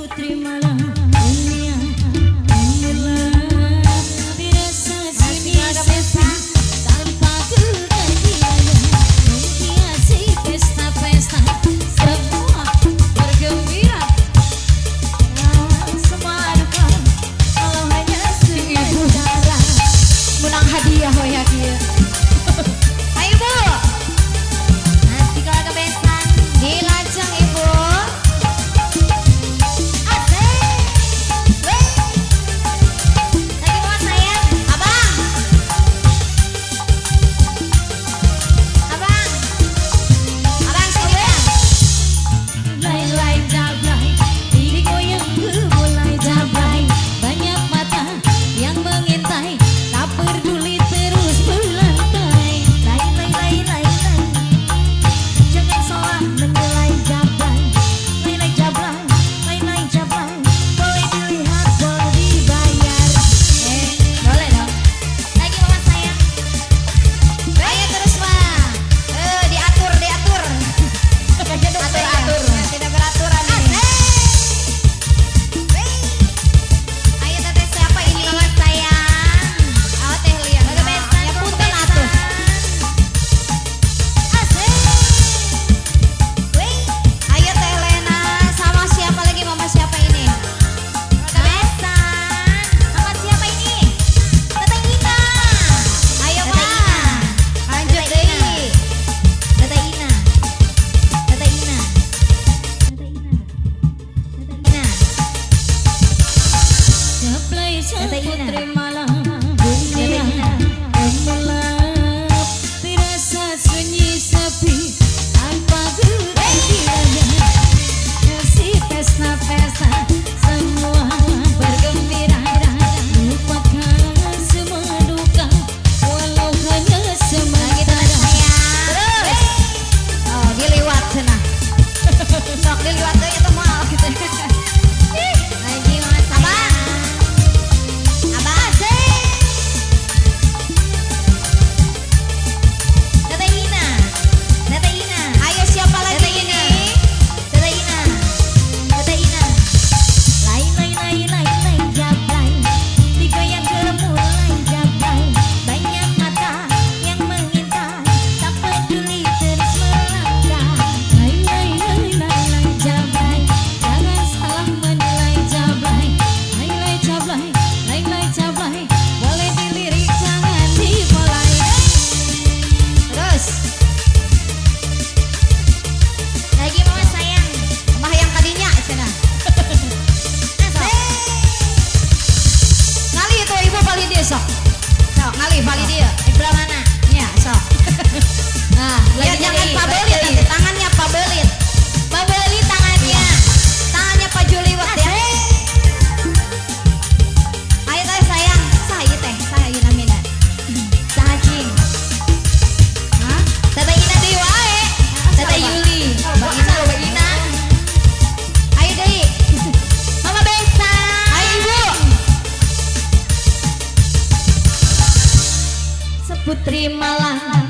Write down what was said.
Putri malam dunia inilah dirasa sunyi sepi tanpa kegantian menghiasi pesta-pesta semua bergembira semua duka kalau hanya sementara menang hadiah hoyakia. Ayo Bu, nanti kalau kebesan dilacang Ibu. Putri malam dunia gelap dirasa sunyi sepi tanpa kegantian si pesta-pesta semua bergembira lupakan semua duka walau hanya sementara. Terus diliwat cenah sok diliwat deui eta moal gitu. Lagi mas abang sok ngalih balik dia sebelah mana ya sok. Nah lihat jangan Pak Belit nanti tangannya Pak Belit tangannya Pak Juliwat ya. Ayo teh sayang saya namina sahajing Tete Ina deui wae Tete Yuli Mbak Ina ayo deui Mama Besa ayo Ibu Putri malam